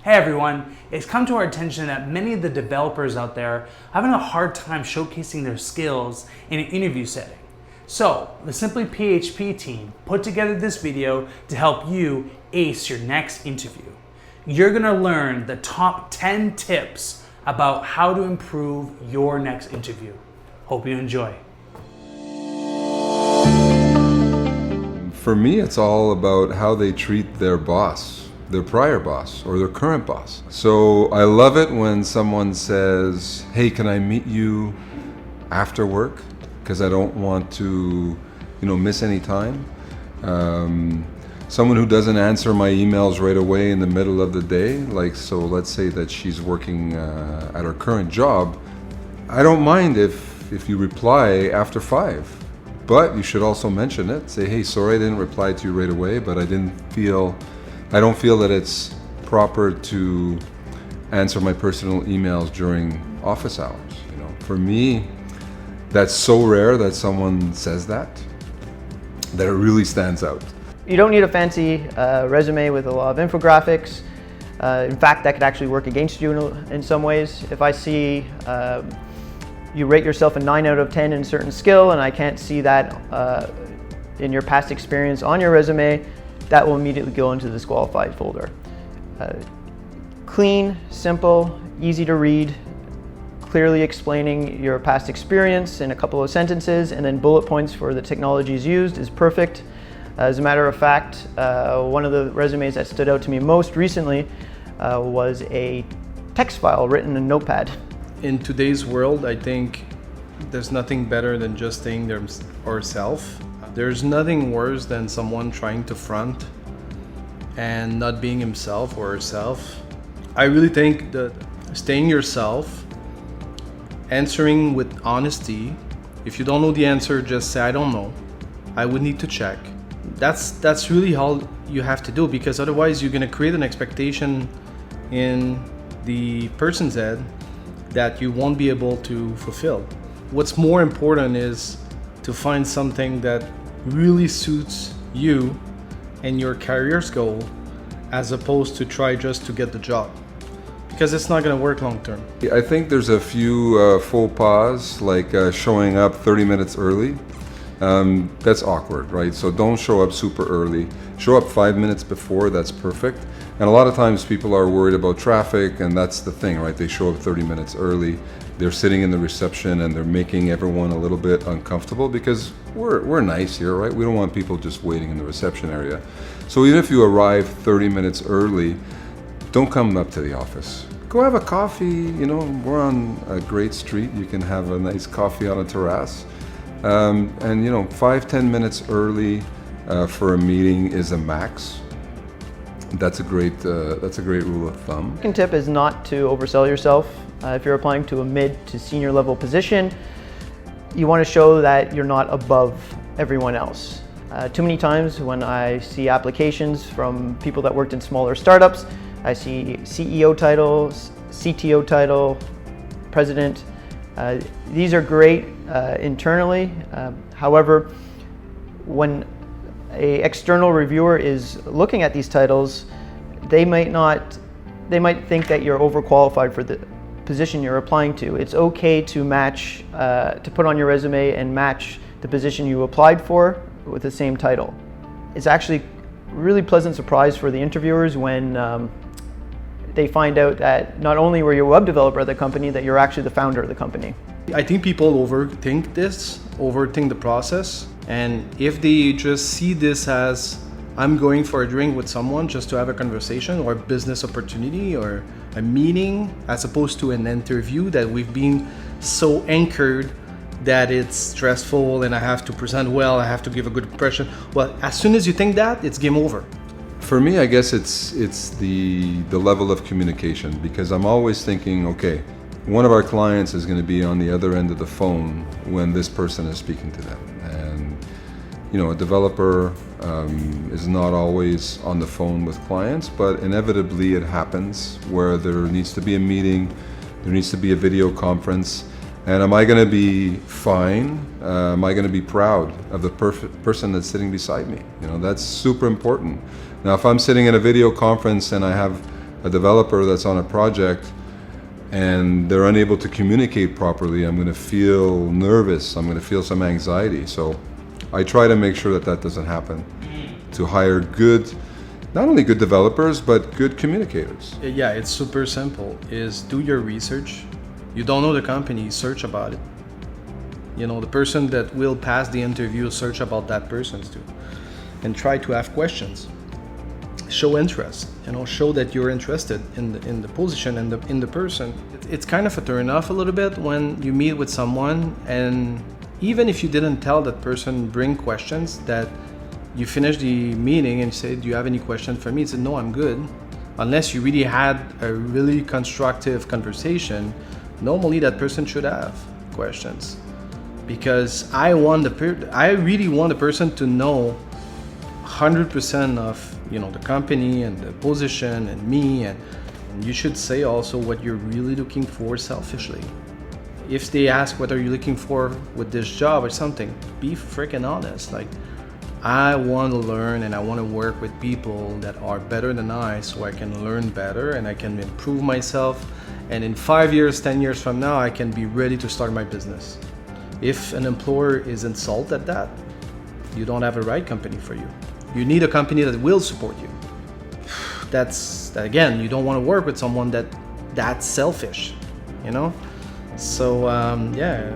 Hey everyone, it's come to our attention that many of the developers out there are having a hard time showcasing their skills in an interview setting. So, the SimplyPHP team put together this video to help you ace your next interview. You're gonna learn the top 10 tips about how to improve your next interview. Hope you enjoy. For me, it's all about how they treat their boss, their prior boss, or their current boss. So I love it when someone says, hey, can I meet you after work? Because I don't want to, miss any time. Someone who doesn't answer my emails right away in the middle of the day, so let's say that she's working at her current job. I don't mind if you reply after 5. But you should also mention it. Say, hey, sorry I didn't reply to you right away, but I don't feel that it's proper to answer my personal emails during office hours. For me, that's so rare that someone says that it really stands out. You don't need a fancy resume with a lot of infographics. In fact, that could actually work against you in some ways. If I see you rate yourself a 9 out of 10 in a certain skill, and I can't see that in your past experience on your resume, that will immediately go into the disqualified folder. Clean, simple, easy to read, clearly explaining your past experience in a couple of sentences, and then bullet points for the technologies used is perfect. As a matter of fact, one of the resumes that stood out to me most recently was a text file written in Notepad. In today's world, I think there's nothing better than just staying there ourselves. There's nothing worse than someone trying to front and not being himself or herself. I really think that staying yourself, answering with honesty. If you don't know the answer, just say, I don't know. I would need to check. That's really all you have to do, because otherwise you're gonna create an expectation in the person's head that you won't be able to fulfill. What's more important is to find something that really suits you and your career's goal, as opposed to try just to get the job, because it's not going to work long term. I think there's a few faux pas, like showing up 30 minutes early. That's awkward, right? So don't show up super early. Show up 5 minutes before, that's perfect. And a lot of times people are worried about traffic, and that's the thing, right? They show up 30 minutes early. They're sitting in the reception and they're making everyone a little bit uncomfortable, because we're nice here, right? We don't want people just waiting in the reception area. So even if you arrive 30 minutes early, don't come up to the office. Go have a coffee, we're on a great street. You can have a nice coffee on a terrace. And 5-10 minutes early for a meeting is a max. That's a great rule of thumb. Second tip is not to oversell yourself. If you're applying to a mid to senior level position, you want to show that you're not above everyone else. Too many times when I see applications from people that worked in smaller startups, I see CEO titles, CTO title, president. These are great internally. However, when an external reviewer is looking at these titles, they might think that you're overqualified for the position you're applying to. It's okay to match, to put on your resume and match the position you applied for with the same title. It's actually a really pleasant surprise for the interviewers when they find out that not only were you a web developer at the company, that you're actually the founder of the company. I think people overthink the process. And if they just see this as, I'm going for a drink with someone just to have a conversation or a business opportunity or a meeting, as opposed to an interview that we've been so anchored that it's stressful and I have to present well, I have to give a good impression. Well, as soon as you think that, it's game over. For me, I guess it's the level of communication, because I'm always thinking, okay, one of our clients is going to be on the other end of the phone when this person is speaking to them. And a developer is not always on the phone with clients, but inevitably it happens where there needs to be a meeting, there needs to be a video conference. And am I going to be fine? Am I going to be proud of the person that's sitting beside me? That's super important. Now, if I'm sitting in a video conference and I have a developer that's on a project and they're unable to communicate properly, I'm going to feel nervous, I'm going to feel some anxiety. So I try to make sure that that doesn't happen, to hire good, not only good developers, but good communicators. Yeah, it's super simple, is do your research. You don't know the company, search about it. You know, the person that will pass the interview, search about that person too. And try to ask questions. Show interest, you know, show that you're interested in the position and in the person. It's kind of a turn off a little bit when you meet with someone, and even if you didn't tell that person, bring questions, that you finish the meeting and say, do you have any questions for me? He said, no, I'm good. Unless you really had a really constructive conversation, normally that person should have questions. Because I really want the person to know 100% of, you know, the company and the position and me, and you should say also what you're really looking for selfishly. If they ask what are you looking for with this job or something, be freaking honest. Like, I want to learn and I want to work with people that are better than I, so I can learn better and I can improve myself, and in 5 years, 10 years from now, I can be ready to start my business. If an employer is insulted at that, you don't have a right company for you. You need a company that will support you. That again, you don't want to work with someone that's selfish, you know? So yeah.